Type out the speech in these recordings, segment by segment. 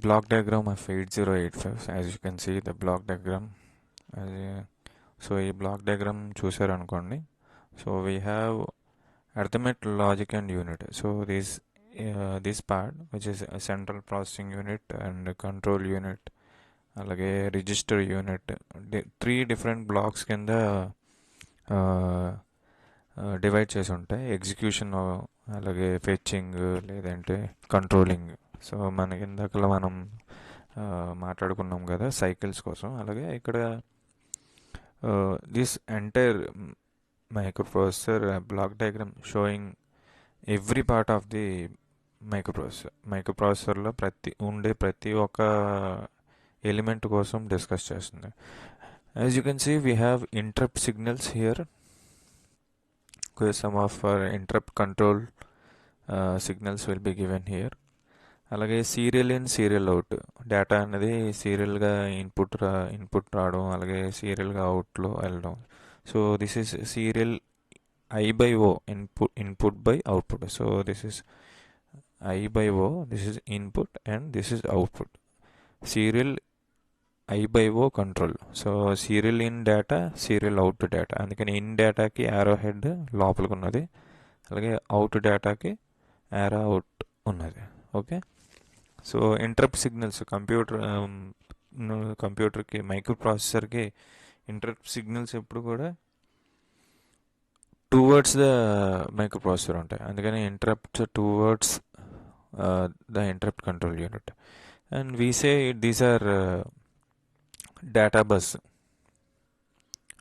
block diagram of 8085. As you can see the block diagram. So ఈ block diagram చూసారనుకోండి. So we have arithmetic logic and unit. So this part which is a central processing unit and control unit అలాగే register unit three different blocks కింద divide చేసి ఉంటాయి. Execution అలాగే fetching లేదంటే controlling. So మనకి ఇందాకలా మనం మాట్లాడుకున్నాం కదా సైకిల్స్ కోసం. అలాగే ఇక్కడ this entire microprocessor block diagram showing every part of the మైక్రోప్రాసెసర్లో ప్రతి ఒక్క ఎలిమెంట్ కోసం డిస్కస్ చేస్తుంది. As you can see we have interrupt signals here. some of our interrupt control signals will be given here. అలాగే serial in serial out data అనేది సీరియల్గా input రావడం అలాగే సీరియల్గా అవుట్లో వెళ్ళడం. So this is serial I by O input by output. So this is I by O, this is input and this is output. Serial I by O control. So serial in data, serial out data. అందుకని in డేటాకి arrow head లోపలికి ఉన్నది, అలాగే out డేటాకి arrow out ఉన్నది. Okay. So interrupt signals కంప్యూటర్కి మైక్రోప్రాసెసర్కి interrupt signals ఎప్పుడు కూడా towards the microprocessor ఉంటాయి. అందుకని interrupt towards the interrupt control unit. And we say these are data bus.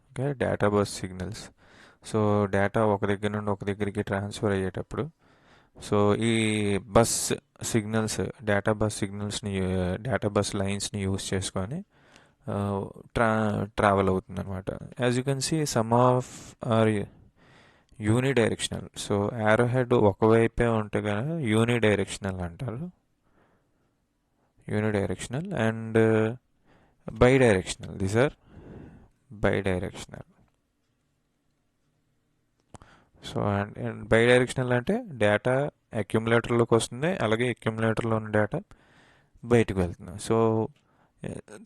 Okay, data bus signals. So data ఒక దగ్గర నుండి ఒక దగ్గరికి ట్రాన్స్ఫర్ అయ్యేటప్పుడు సో ఈ బస్ సిగ్నల్స్ డేటా బస్ లైన్స్ని యూస్ చేసుకొని ట్రావెల్ అవుతుంది అనమాట. As you can see some of are unidirectional. So arrow head ఒకవైపే ఉంటే కనుక యూనిడైరెక్షనల్ అంటారు. Unidirectional and bidirectional. These are bidirectional. So and bidirectional అంటే డేటా అక్యుములేటర్లోకి వస్తుంది, అలాగే అక్యుములేటర్లో ఉన్న డేటా బయటకు వెళ్తుంది. So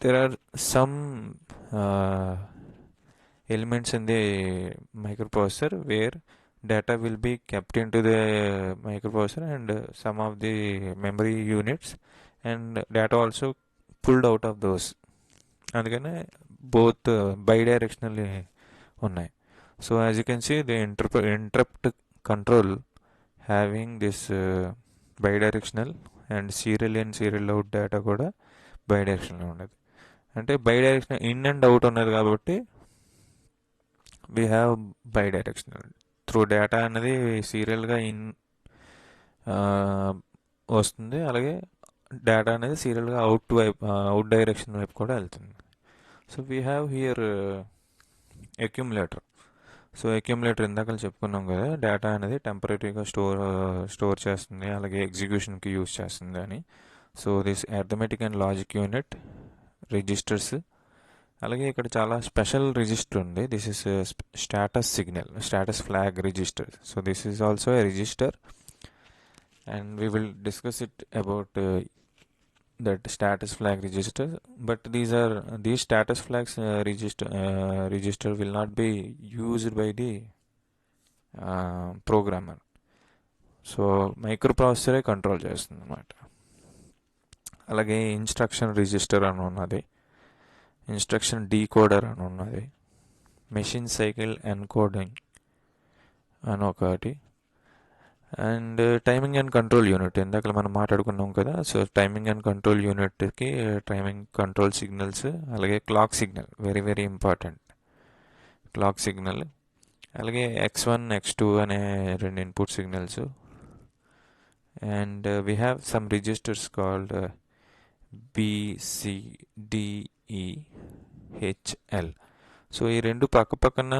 there are some elements in the microprocessor where data will be kept into the microprocessor and some of the memory units and data also pulled out of those. అందుకనే both bidirectional ఉన్నాయి. So as you can see the interrupt control having this bidirectional and serial in serial out data కూడా bidirectional ఉన్నది. అంటే bidirectional in and out ఉన్నది కాబట్టి we have bidirectional. Through data అనేది సీరియల్గా వస్తుంది, అలాగే డేటా అనేది సీరియల్గా అవుట్ డైరెక్షన్ వైపు కూడా వెళ్తుంది. So we have here accumulator. So accumulator ఇందాక చెప్పుకున్నాం కదా, డేటా అనేది టెంపరీగా స్టోర్ చేస్తుంది, అలాగే ఎగ్జిక్యూషన్కి యూజ్ చేస్తుంది అని. So this arithmetic and logic unit, registers, అలాగే ఇక్కడ చాలా స్పెషల్ రిజిస్టర్ ఉంది. This is status signal, status flag register. So this is also a register and we will discuss it about that status flag register. But these status flags register will not be used by the programmer. So మైక్రోప్రాసెసరే control చేస్తుంది అన్నమాట. అలాగే instruction register అని ఉన్నది, instruction decoder అని ఉన్నది, machine cycle encoding అని ఒకటి, and timing and control unit ఇందాక మనం మాట్లాడుకున్నాం కదా. సో టైమింగ్ అండ్ కంట్రోల్ యూనిట్కి టైమింగ్ కంట్రోల్ సిగ్నల్స్, అలాగే clock signal, very very important clock signal, అలాగే X1 X2 అనే రెండు input signals. And we have some registers called BCDEHL. So ఈ రెండు పక్కన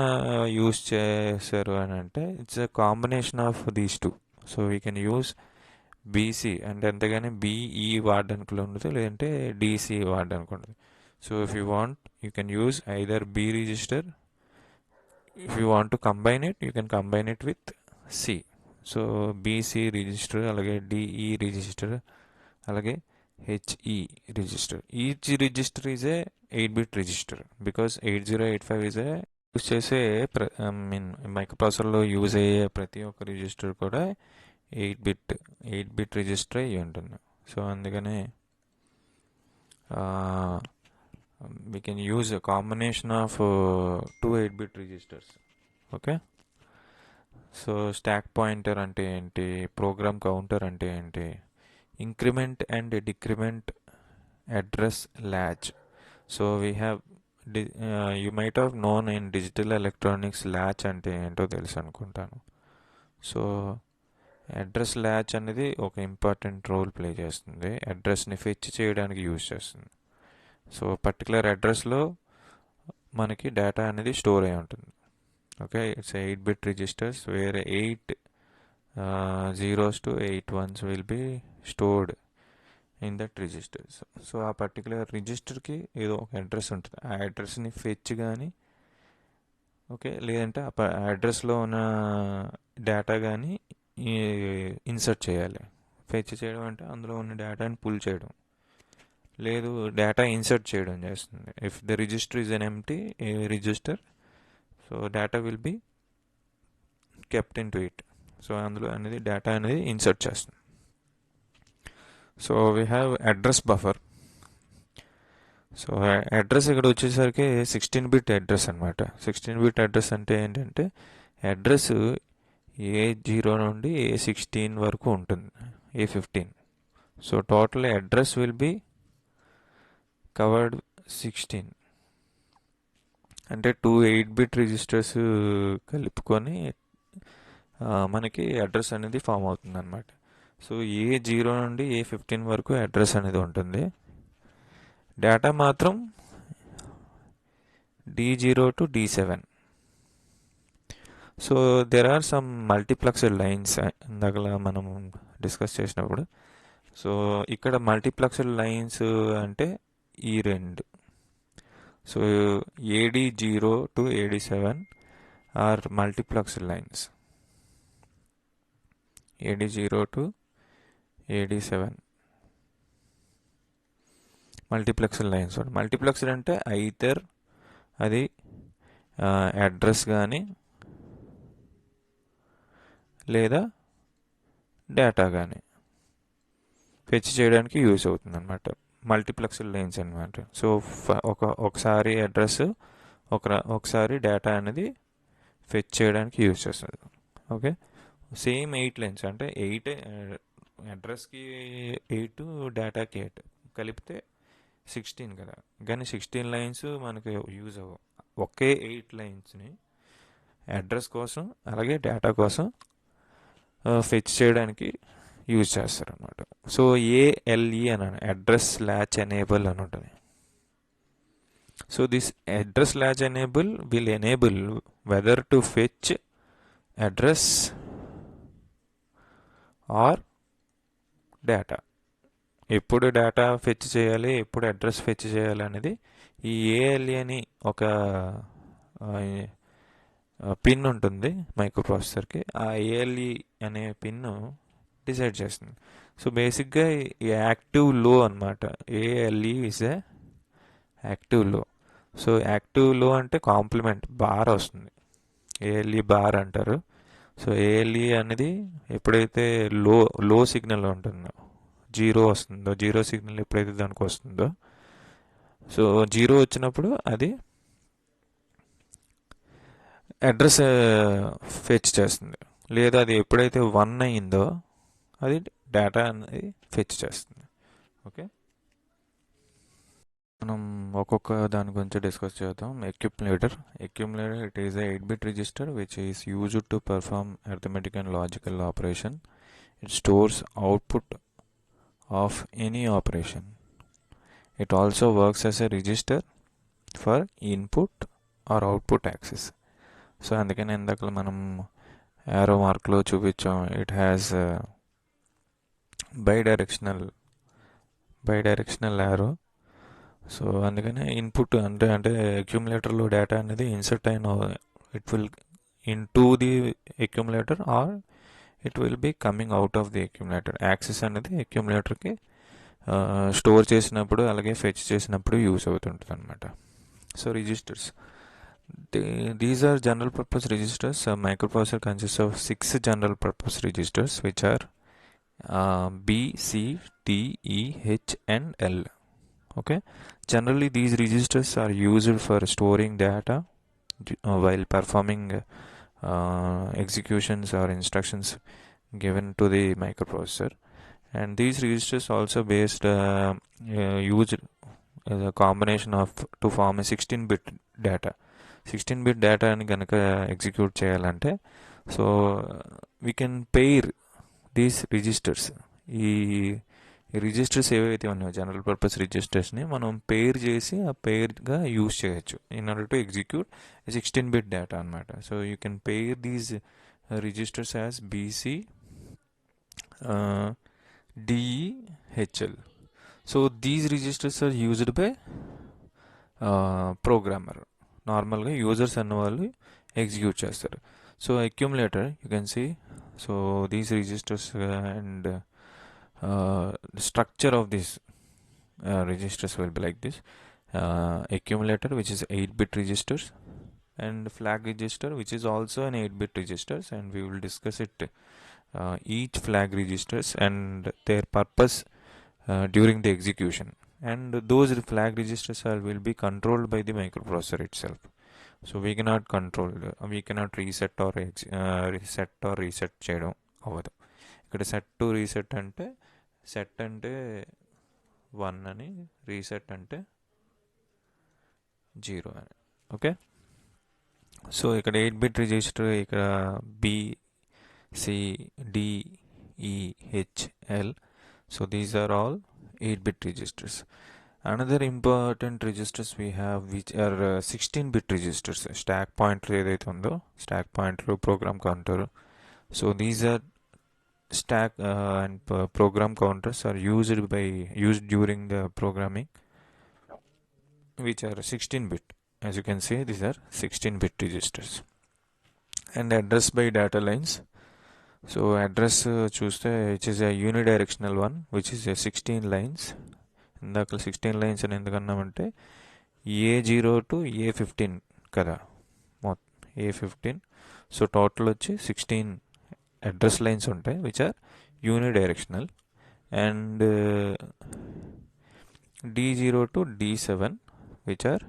యూస్ చేశారు అని అంటే it's a combination of these two. So we can use BC అంటే అంతేగాని బీఈ వాడడానికి ఉండదు, లేదంటే డీసీ వాడడానికి ఉండదు. So if you want you can use either B register. If you want to combine it you can combine it with C. So BC register, అలాగే DE register, అలాగే HE register. Each register is a 8-bit register because 8085 is a use చేసే మైక్రోప్రాసెసర్లో use అయ్యే ప్రతి ఒక్క register కూడా 8 bit register అయ్యి ఉంటుంది. So అందుకనే we can use a combination of two 8-bit registers. Okay, so stack pointer అంటే ఏంటి, ప్రోగ్రామ్ కౌంటర్ అంటే ఏంటి, increment and decrement address latch. So we have you might have known in digital electronics latch అంటే ఏంటో తెలుసు అనుకుంటాను. So address latch అనేది ఒక ఇంపార్టెంట్ రోల్ ప్లే చేస్తుంది, అడ్రస్ని ఫెచ్ చేయడానికి యూజ్ చేస్తుంది. సో పర్టికులర్ అడ్రస్లో మనకి డేటా అనేది స్టోర్ అయి ఉంటుంది. Okay, it's 8-bit registers where 8 zeros to 8 ones will be stored in that registers. So ఆ పర్టికులర్ రిజిస్టర్కి ఏదో ఒక అడ్రస్ ఉంటుంది, ఆ అడ్రస్ని ఫెచ్ కానీ ఓకే లేదంటే ఆ అడ్రస్లో ఉన్న డేటా కానీ ఇన్సర్ట్ చేయాలి. ఫెచ్ చేయడం అంటే అందులో ఉన్న డేటాని పుల్ చేయడం, లేదు డేటా ఇన్సర్ట్ చేయడం చేస్తుంది. If the register is an empty register, so data will be kept in to it. So అందులో అనేది డేటా అనేది ఇన్సర్ట్ చేస్తుంది. So we have address buffer. So address ఇక్కడ వచ్చేసరికి 16-bit అడ్రస్ అనమాట. 16-bit అడ్రస్ అంటే ఏంటంటే అడ్రస్ A0 నుండి A16 వరకు ఉంటుంది, A15. So total address will be covered 16, అంటే 2 8-bit రిజిస్టర్స్ కలుపుకొని మనకి అడ్రస్ అనేది ఫామ్ అవుతుంది అనమాట. సో A0 నుండి A15 వరకు అడ్రస్ అనేది ఉంటుంది. డేటా మాత్రం D0 to D7. So there are some multiplexed lines ఇందాక మనం డిస్కస్ చేసినప్పుడు. సో ఇక్కడ మల్టీప్లెక్స్డ్ లైన్స్ అంటే ఈ రెండు. So AD0 to AD7 are multiplexed lines. AD0 to AD7 multiplexed lines. Multiplexed అంటే ఐదర్ అది అడ్రస్ కానీ లేదా డేటా కానీ ఫెచ్ చేయడానికి యూజ్ అవుతుంది అనమాట, మల్టీప్లెక్స్డ్ లైన్స్ అనమాట. సో ఒకసారి అడ్రస్ ఒకసారి డేటా అనేది ఫెచ్ చేయడానికి యూజ్ చేస్తుంది. ఓకే, సేమ్ 8 లైన్స్ అంటే 8 అడ్రస్కి 8 డేటాకి 8 కలిపితే 16 కదా, కానీ 16 లైన్స్ మనకి యూజ్ అవ్వవు. ఒకే 8 లైన్స్ని అడ్రస్ కోసం అలాగే డేటా కోసం ఫెచ్ చేయడానికి యూజ్ చేస్తారు అనమాట. సో ALE అని అడ్రస్ latch ఎనేబుల్ అని ఉంటుంది. So this address latch enable will enable whether to fetch address or data. ఎప్పుడు డేటా ఫెచ్ చేయాలి, ఎప్పుడు అడ్రస్ ఫెచ్ చేయాలి అనేది ఈ ALE అని ఒక పిన్ ఉంటుంది మైక్రోప్రాసెసర్కి. ఆ ALE అనే పిన్ డిసైడ్ చేస్తుంది. సో బేసిక్గా ఈ యాక్టివ్ లో అనమాట. ALE ఈజ్ ఏ యాక్టివ్ లో. సో యాక్టివ్ లో అంటే కాంప్లిమెంట్ బార్ వస్తుంది, ALE బార్ అంటారు. సో ALE అనేది ఎప్పుడైతే లో సిగ్నల్ ఉంటుందో, జీరో వస్తుందో, జీరో సిగ్నల్ ఎప్పుడైతే దానికి వస్తుందో, సో జీరో వచ్చినప్పుడు అది అడ్రస్ ఫెచ్ చేస్తుంది. లేదా అది ఎప్పుడైతే 1 అయిందో అది డేటా అనేది ఫెచ్ చేస్తుంది. ఓకే, మనం ఒక్కొక్క దాని గురించి డిస్కస్ చేద్దాం. Accumulator it is a 8-bit register which is used to perform arithmetic and logical operation. It stores output of any operation. It also works as a register for input or output access. So అందుకని ఇందాక మనం arrow మార్క్లో చూపించాం, it has bidirectional arrow. So అందుకనే input అంటే అక్యుములేటర్లో data అనేది insert అయిన it will into the accumulator or it will be coming out of the accumulator. Access అనేది అక్యుములేటర్కి స్టోర్ చేసినప్పుడు అలాగే ఫెచ్ చేసినప్పుడు యూస్ అవుతుంటుంది అనమాట. So registers, these are general purpose registers. A microprocessor consists of 6 general purpose registers, which are B, C, D, E, H and L. Okay, generally these registers are used for storing data while performing executions or instructions given to the microprocessor. And these registers also used as a combination of to form a 16-bit data. 16-bit data అని కనుక execute చేయాలంటే, so we can pair these registers. ఈ registers ఏవైతే ఉన్నాయో general purpose రిజిస్టర్స్ని మనం pair చేసి ఆ పెయిర్గా యూజ్ చేయొచ్చు in order to execute 16-bit data అనమాట. So you can pair these registers as BC DEHL. So these registers are used by programmer. నార్మల్గా యూజర్స్ అన్న వాళ్ళు ఎగ్జిక్యూట్ చేస్తారు. So accumulator you can see, so these registers and structure of this registers will be like this. Accumulator, which is 8-bit registers, and flag register, which is also an 8-bit registers, and we will discuss it each flag registers and their purpose during the execution. And those flag registers will be controlled by the microprocessor itself. So we cannot control, we cannot reset or reset చేయడం అవ్వదు. ఇక్కడ set to reset అంటే set అంటే 1 అని, reset అంటే 0 అని. Okay, so ఇక్కడ 8-bit register, ఇక్కడ B, C, D, E, H, L. So these are all 8-bit registers. Another important registers we have, which are 16-bit registers. Stack pointer ఏదైతే ఉందో, stack pointer, program counter. So these are stack and program counters are used during the programming, which are 16-bit. As you can see, these are 16-bit registers. And address by data lines. So address చూస్తే which is a unidirectional one, which is a 16 lines. ఇందాక 16 lines అని ఎందుకన్నామంటే A0 to A15 కదా, A15. So total వచ్చి 16 address lines ఉంటాయి, which are unidirectional. And D0 to D7, which are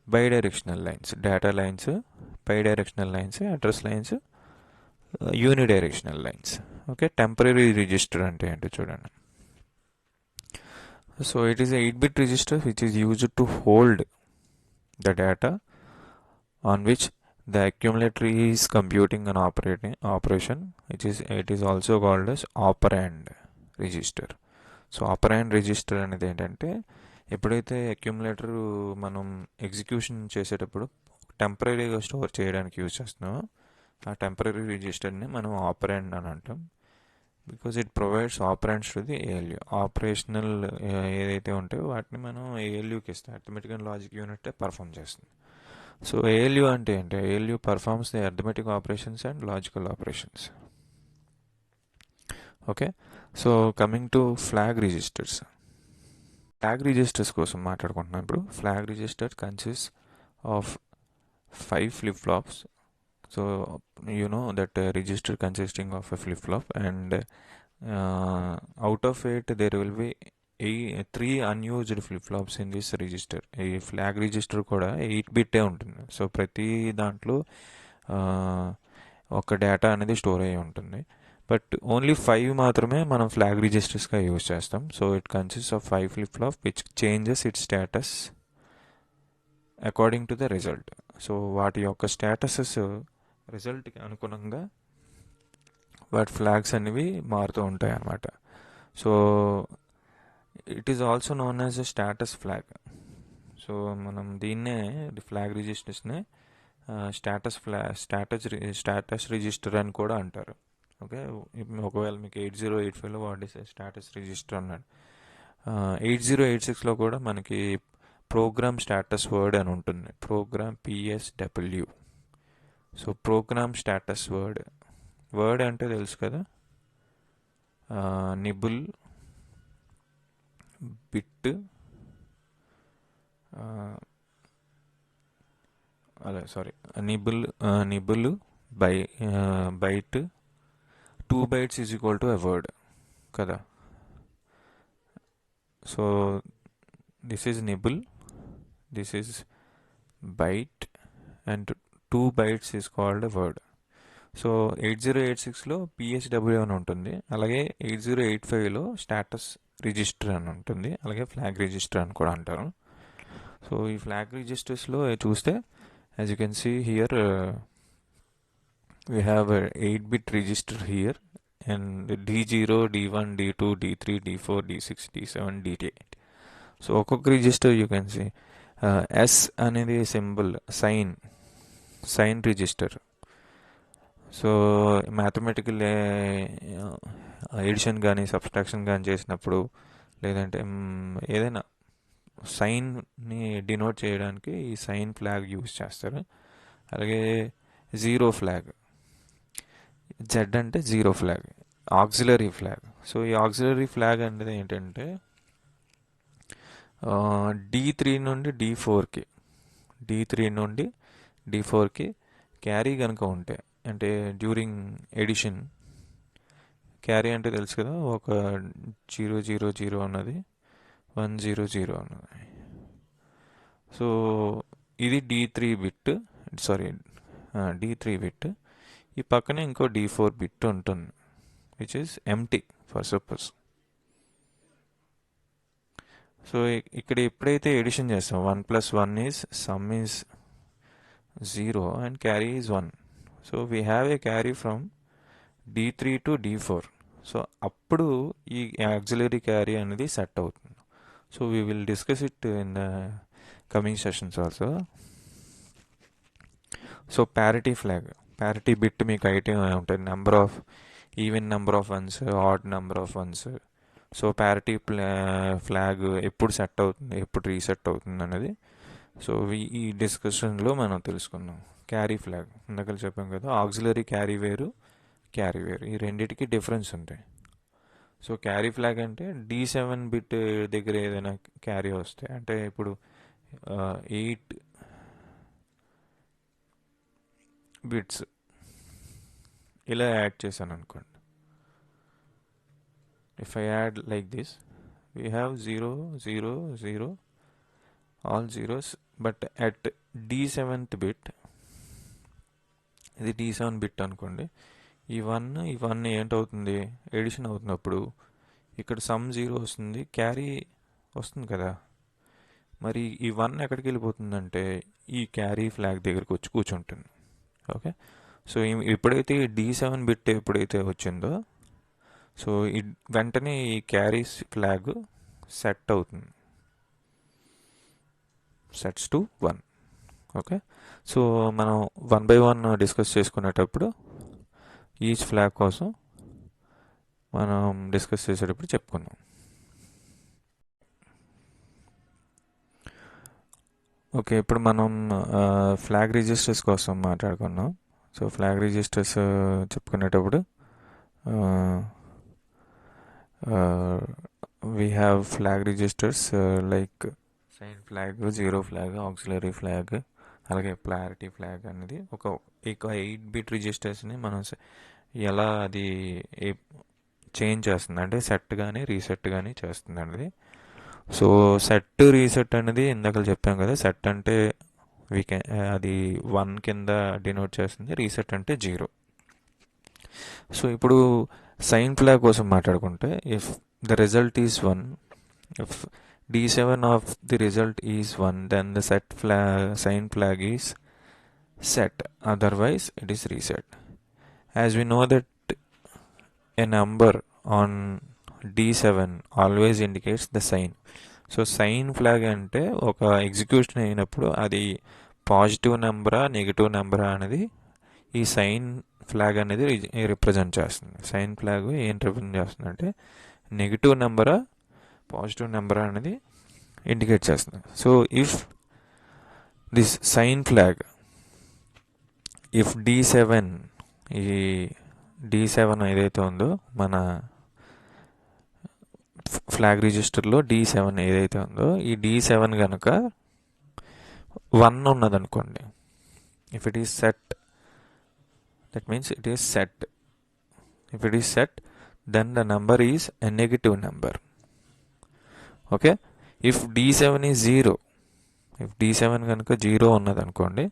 bidirectional lines. Data lines bidirectional lines, address lines unidirectional lines. Okay, temporary register అంటే ఏంటో చూడండి. So it is a 8-bit register which is used to hold the data on which the accumulator is computing an operation, which is, it is also called as operand register. So operand register అనేది ఏంటంటే, ఎప్పుడైతే accumulator మనం execution చేసేటప్పుడు టెంపరీగా store చేయడానికి use చేస్తున్నామో ఆ temporary రిజిస్టర్ని మనం ఆపరాండ్ అని అంటాం. Because it provides operands to the ALU. Operational ఏదైతే ఉంటాయో వాటిని మనం ఏఎల్యూకి ఇస్తాం, arithmetic and logic unit perform చేస్తుంది. సో ఏఎల్యూ అంటే ఏంటి? ALU performs the arithmetic operations and logical operations. Okay, so coming to flag registers. Flag registers కోసం మాట్లాడుకుంటున్నాం ఇప్పుడు. Flag register consist of 5 flip-flops. So you know that register consisting of a flip-flop, and out of it there will be 3 unused flip-flops in this register. ఈ flag register కూడా 8-bit ఉంటుంది. So ప్రతి దాంట్లో ఒక data అనేది store అయ్యి ఉంటుంది. But only 5 మాత్రమే మనం ఫ్లాగ్ రిజిస్టర్స్గా యూజ్ చేస్తాం. So it consist of 5 flip-flop which changes it status according to the result. So వాటి యొక్క స్టేటసెస్ రిజల్ట్కి అనుగుణంగా వాటి ఫ్లాగ్స్ అనేవి మారుతూ ఉంటాయి అన్నమాట. So it is also known as a status flag. So మనం దీన్నే ఫ్లాగ్ రిజిస్టర్స్నే స్టేటస్ రిజిస్టర్ అని కూడా అంటారు. ఓకే, ఒకవేళ మీకు 8085లో వాట్ ఈస్ స్టేటస్ రిజిస్టర్ అన్నాడు. 8086లో కూడా మనకి ప్రోగ్రామ్ స్టేటస్ వర్డ్ అని ఉంటుంది, program PSW. So program status word అంటే తెలుసు కదా, నిబుల్ బిట్ అలా sorry nibble by byte 2 bytes is equal to a word కదా. So this is nibble, this is byte and 2 bytes is called a word. So 8086లో PHW అని ఉంటుంది, అలాగే 8085లో status register అని ఉంటుంది, అలాగే ఫ్లాగ్ రిజిస్టర్ అని కూడా అంటారు. సో ఈ ఫ్లాగ్ రిజిస్టర్స్లో చూస్తే as you can see here we have a 8-bit register here and D0, D1, D2, D3, D4, D6, D7, D8. So ఒక్కొక్క register you can see S అనేది symbol sign register. So mathematical addition కానీ subtraction కానీ చేసినప్పుడు, లేదంటే ఏదైనా సైన్ని denote చేయడానికి ఈ sign flag use చేస్తారు. అలాగే జీరో ఫ్లాగ్, జెడ్ అంటే zero flag, auxiliary flag. So ఈ ఆక్సిలరీ ఫ్లాగ్ అనేది ఏంటంటే D3 నుండి D4కి క్యారీ కనుక ఉంటే, అంటే డ్యూరింగ్ ఎడిషన్ క్యారీ అంటే తెలుసు కదా, ఒక 000 అన్నది 100 అన్నది. సో ఇది D3 బిట్. ఈ పక్కనే ఇంకో D4 బిట్ ఉంటుంది which is empty for suppose. So ఇక్కడ ఎప్పుడైతే ఎడిషన్ చేస్తాం 1 + 1 is some is 0 and carry is 1. So we have a carry from D3 to D4. So అప్పుడు ఈ ఆక్సిలరీ క్యారీ అనేది సెట్ అవుతుంది. So we will discuss it in the coming sessions also. So parity bit మీకు IT ఉంటుంది, even number of once, odd number of once. So parity flag ఎప్పుడు set అవుతుంది, ఎప్పుడు reset అవుతుంది అనేది సో ఈ డిస్కషన్లో మనం తెలుసుకుందాం. క్యారీ ఫ్లాగ్ ఇందాక చెప్పాం కదా, ఆక్సిలరీ క్యారీ వేరు, ఈ రెండింటికి డిఫరెన్స్ ఉంటాయి. సో క్యారీ ఫ్లాగ్ అంటే D7 బిట్ దగ్గర ఏదైనా క్యారీ వస్తే, అంటే ఇప్పుడు 8 బిట్స్ ఇలా యాడ్ చేశాను అనుకోండి. If I add like this, we have 0 0 0 all zeros. But at D7th bit, ఇది D7 బిట్ అనుకోండి, ఈ వన్ ఏంటవుతుంది, ఎడిషన్ అవుతున్నప్పుడు ఇక్కడ సమ్ 0 వస్తుంది, క్యారీ వస్తుంది కదా. మరి ఈ 1 ఎక్కడికి వెళ్ళిపోతుందంటే ఈ క్యారీ ఫ్లాగ్ దగ్గరికి వచ్చి కూర్చుంటుంది. ఓకే, సో ఎప్పుడైతే D7 బిట్ ఎప్పుడైతే వచ్చిందో, సో వెంటనే ఈ క్యారీ ఫ్లాగ్ సెట్ అవుతుంది, సెట్స్ టు 1. ఓకే, సో మనం 1 by 1 డిస్కస్ చేసుకునేటప్పుడు ఈచ్ ఫ్లాగ్ కోసం మనం డిస్కస్ చేసేటప్పుడు చెప్పుకుందాం. ఓకే, ఇప్పుడు మనం ఫ్లాగ్ రిజిస్టర్స్ కోసం మాట్లాడుకున్నాం. సో ఫ్లాగ్ రిజిస్టర్స్ చెప్పుకునేటప్పుడు we have flag registers like sign flag, zero flag, auxiliary flag, అలాగే ప్లారిటీ ఫ్లాగ్ అనేది ఒక 8-bit రిజిస్టర్స్ని మనం ఎలా అది చేంజ్ చేస్తుంది అంటే సెట్ కానీ రీసెట్ కానీ చేస్తుంది అనేది. సో సెట్ రీసెట్ అనేది ఇందాక చెప్పాం కదా, సెట్ అంటే అది 1 కింద డినోట్ చేస్తుంది, రీసెట్ అంటే 0. సో ఇప్పుడు సైన్ ఫ్లాగ్ కోసం మాట్లాడుకుంటే, if the result is 1, if D7 of the result is 1, then the sign flag is set, otherwise it is reset. As we know that a number on D7 always indicates the sign. So sign flag అంటే ఒక execution అయినప్పుడు అది positive నెంబరా negative నెంబరా అనేది ఈ sign flag అనేది represent చేస్తుంది. Sign flag ఏం రిప్రజెంట్ చేస్తుంది అంటే నెగిటివ్ నెంబరా పాజిటివ్ నెంబర్ అనేది ఇండికేట్ చేస్తుంది. So if this sign flag, if D7, ఈ D7 ఏదైతే ఉందో మన ఫ్లాగ్ రిజిస్టర్లో D7 ఏదైతే ఉందో ఈ D7 కనుక 1 ఉన్నదనుకోండి, if it is set, that means it is set. If it is set, then the number is a negative number. Okay, if D7 is 0, if D7 కనుక 0 ఉన్నదనుకోండి,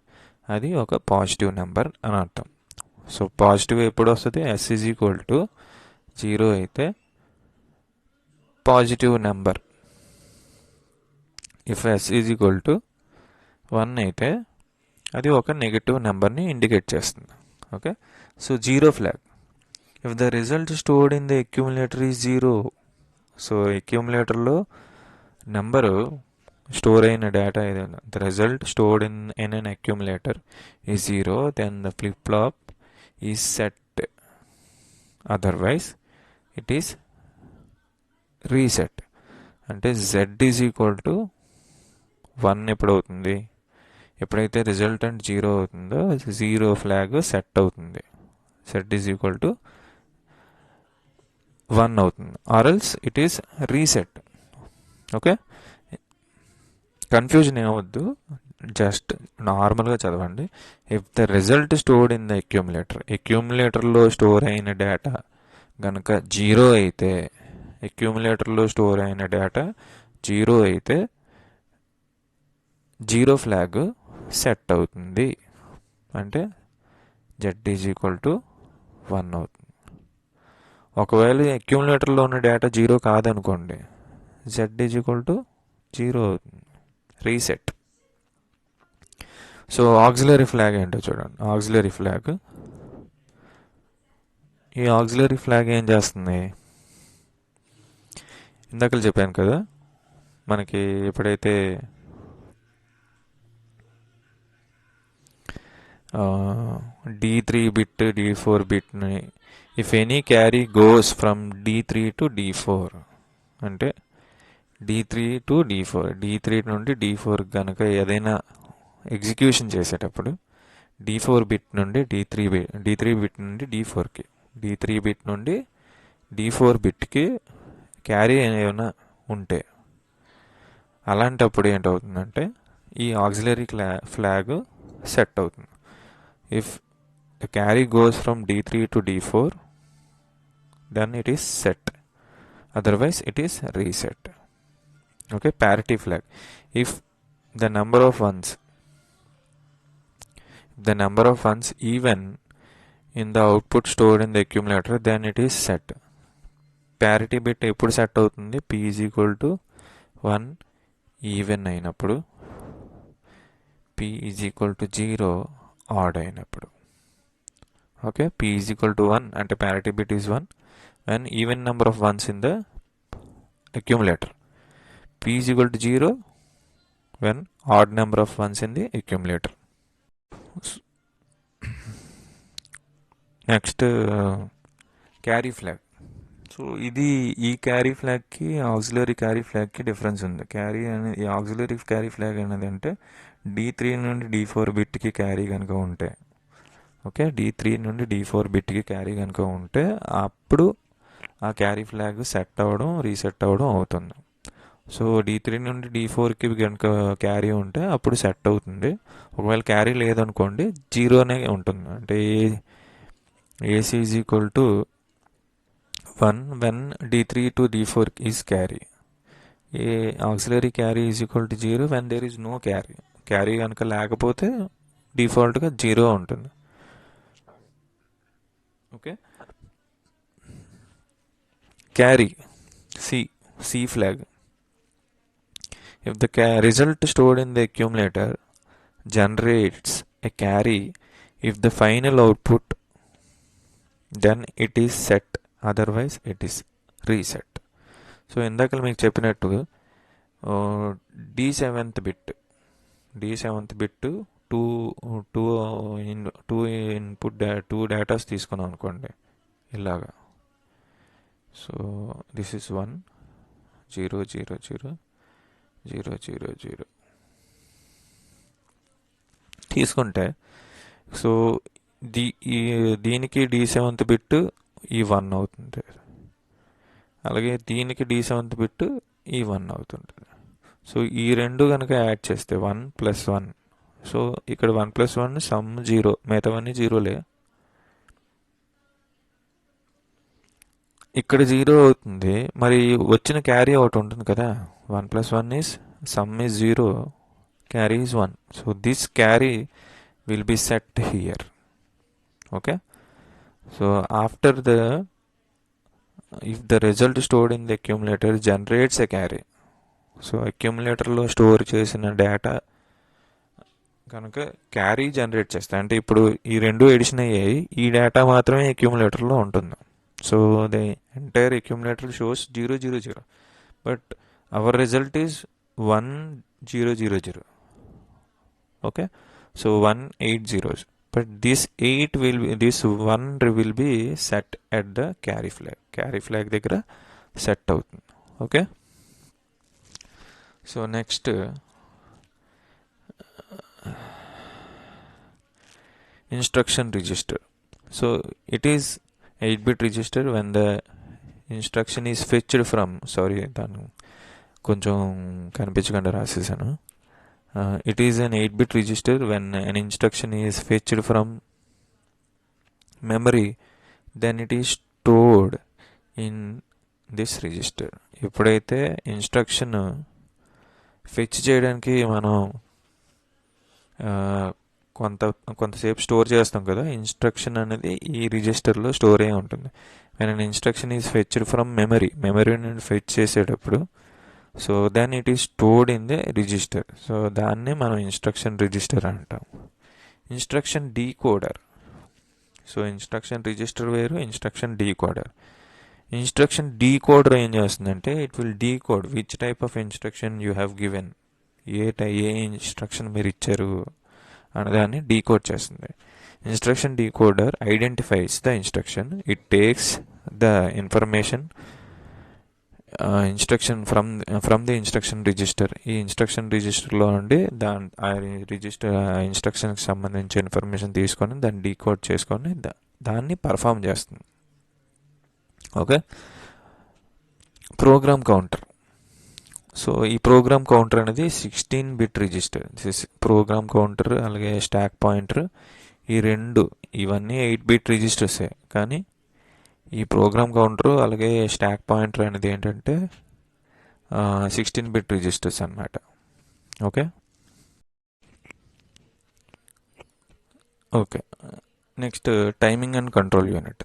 అది ఒక పాజిటివ్ నెంబర్ అని అర్థం. సో పాజిటివ్ ఎప్పుడు వస్తుంది? S is equal to 0 అయితే positive number. If S is equal to 1 అయితే అది ఒక నెగిటివ్ నెంబర్ని ఇండికేట్ చేస్తుంది. Okay, so zero flag. If the result stored in the accumulator is 0, so అక్యూములేటర్లో నెంబరు స్టోర్ అయిన డేటా ఏదైనా, the result stored in an accumulator is 0, then the flip flop is set, otherwise it is reset. అంటే Z is equal to 1 ఎప్పుడు అవుతుంది? ఎప్పుడైతే resultant 0 అవుతుందో 0 flag set అవుతుంది. Set is equal to 1 అవుతుంది, or else it is reset. Okay, confusion ఏమవద్దు, just నార్మల్గా చదవండి. If the result stored in the accumulator, అక్యూములేటర్లో స్టోర్ అయిన డేటా కనుక 0 అయితే, అక్యూములేటర్లో స్టోర్ అయిన డేటా 0 అయితే 0 ఫ్లాగ్ సెట్ అవుతుంది. అంటే Z ఈజ్ ఈక్వల్ టు 1 అవుతుంది. ఒకవేళ అక్యూములేటర్లో ఉన్న డేటా 0 కాదనుకోండి, Z ఈజ్ ఈక్వల్ టు 0 అవుతుంది, రీసెట్. సో ఆక్సిలరీ ఫ్లాగ్ ఏంటో చూడండి. ఆక్సిలరీ ఫ్లాగ్, ఈ ఆక్సిలరీ ఫ్లాగ్ ఏం చేస్తుంది? ఇందాక చెప్పాను కదా, మనకి ఎప్పుడైతే D3 బిట్ D4 బిట్ని, if any carry goes from D3 to D4, అంటే D3 టు D4, D3 నుండి D4 కనుక ఏదైనా ఎగ్జిక్యూషన్ చేసేటప్పుడు D4 బిట్ నుండి D3 బిట్ నుండి D4కి, D3 బిట్ నుండి D4 బిట్కి క్యారీ ఏమైనా ఉంటే, అలాంటప్పుడు ఏంటవుతుందంటే ఈ ఆక్సిలరీ ఫ్లాగ్ సెట్ అవుతుంది. If the carry goes from D3 to D4, then it is set, otherwise it is reset. Okay, parity flag. If the number of ones even in the output stored in the accumulator, then it is set. Parity bit ఎప్పుడు set అవుతుంది? P is equal to 1 even అయినప్పుడు, P is equal to 0 odd అయినప్పుడు. Okay, P is equal to 1 అంటే parity bit is 1 when even number of ones in the accumulator. P is equal to 0 when odd number of ones in the accumulator. Next carry flag. So ఇది ఈ carry ఫ్లాగ్కి auxiliary carry ఫ్లాగ్కి difference ఉంది. Carry అనేది, ఈ auxiliary carry flag అనేది అంటే D3 నుండి D4 బిట్కి carry కనుక ఉంటే, ఓకే, D3 నుండి D4 బిట్కి క్యారీ కనుక ఉంటే అప్పుడు ఆ క్యారీ ఫ్లాగ్ సెట్ అవ్వడం, రీసెట్ అవ్వడం అవుతుంది. సో D3 నుండి D4కి కనుక క్యారీ ఉంటే అప్పుడు సెట్ అవుతుంది. ఒకవేళ క్యారీ లేదనుకోండి 0నే ఉంటుంది. అంటే AC is equal to 1 when D3 to D4 is carry. A auxiliary carry is equal to 0 when there is no carry. Carry కనుక లేకపోతే డిఫాల్ట్గా 0 ఉంటుంది. Okay, carry C flag. If the result stored in the accumulator generates a carry, if the final output, then it is set, otherwise it is reset. So ఇందాక మీకు చెప్పినట్టు D7th bit two input two datas తీసుకున్నాం అనుకోండి ఇలాగా. So this is 1 0 0 0 0 0 0 తీసుకుంటే, so దీనికి D7th bit ఈ 1 అవుతుంది. అలాగే దీనికి D7th బిట్ ఈ 1 అవుతుంటుంది. సో ఈ రెండు కనుక యాడ్ చేస్తే 1 + 1, సో ఇక్కడ 1 + 1 సమ్ 0, మిగతావన్నీ జీరోలే. ఇక్కడ 0 అవుతుంది. మరి వచ్చిన క్యారీ ఒకటి ఉంటుంది కదా, 1 + 1 is some is 0, carry is 1. So this carry will be set here. Okay. So after if the result stored in the accumulator generates a carry, so accumulator లో స్టోర్ చేసిన డేటా కనుక క్యారీ జనరేట్ చేస్తాయి. అంటే ఇప్పుడు ఈ రెండు edition అయ్యాయి, ఈ డేటా మాత్రమే అక్యూములేటర్లో ఉంటుంది. So the entire accumulator shows 0 0 0, but our result is 1 0 0 0. Okay, so 1 8 zeros, but this 1 will be set at the carry flag దగ్గర సెట్ అవుతుంది. Okay, so next instruction register. So it is 8-bit register when the instruction is fetched from, sorry దాన్ని కొంచెం కనిపించకుండా రాసేసాను. It is an 8-bit register when an instruction is fetched from memory, then it is stored in this register. ఎప్పుడైతే instruction fetch చేయడానికి మనం కొంతసేపు store చేస్తాం కదా, instruction అనేది ఈ రిజిస్టర్లో స్టోర్ అయి ఉంటుంది. when an instruction is fetched from memory నుండి ఫెచ్ చేసేటప్పుడు, so then it is stored in the register. సో దాన్ని మనం ఇన్స్ట్రక్షన్ రిజిస్టర్ అంటాం. Instruction decoder. So instruction register వేరు, ఇన్స్ట్రక్షన్ డీకోడర్. ఇన్స్ట్రక్షన్ డీకోడర్ ఏం చేస్తుందంటే it will decode which type of instruction you have given, ఏ ఇన్స్ట్రక్షన్ మీరు ఇచ్చారు అనేదాన్ని డీకోడ్ చేస్తుంది. Instruction decoder identifies the instruction, it takes the information instruction from the instruction register. ఈ instruction రిజిస్టర్లో నుండి ఇన్స్ట్రక్షన్కి సంబంధించిన ఇన్ఫర్మేషన్ తీసుకొని దాన్ని డీకోడ్ చేసుకొని దాన్ని పర్ఫామ్ చేస్తుంది. Okay, program counter. సో ఈ ప్రోగ్రామ్ కౌంటర్ అనేది 16-bit రిజిస్టర్. ప్రోగ్రామ్ కౌంటర్ అలాగే స్టాక్ పాయింటర్, ఈ రెండు ఇవన్నీ 8-bit రిజిస్టర్సే, కానీ ఈ ప్రోగ్రామ్ కౌంటర్ అలాగే స్టాక్ పాయింటర్ అనేది ఏంటంటే 16-bit రిజిస్టర్స్ అన్నమాట. Okay okay next timing and control unit.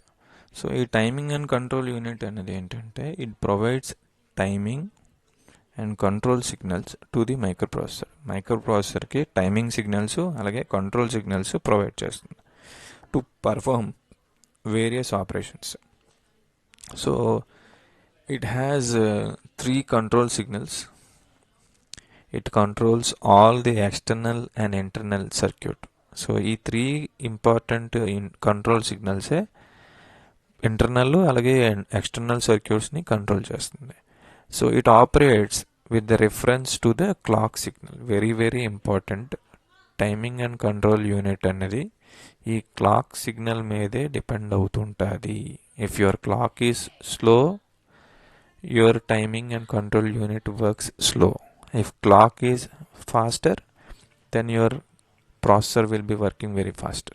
So ఈ టైమింగ్ అండ్ కంట్రోల్ యూనిట్ అనేది ఏంటంటే it provides timing and control signals to the మైక్రోప్రాసెసర్కి టైమింగ్ సిగ్నల్స్ అలాగే కంట్రోల్ సిగ్నల్స్ ప్రొవైడ్ చేస్తుంది to perform various operations. So it has 3 control signals. It controls all the external and internal circuit. So ఈ 3 important control సిగ్నల్సే internal అలాగే external సర్క్యూట్స్ని control చేస్తుంది. So it operates with the reference to the clock signal. Very very important. Timing and control unit అనేది ఈ clock signal మీదే depend అవుతుంటుంది. If your clock is slow, your timing and control unit works slow. If clock is faster, then your processor will be working very faster.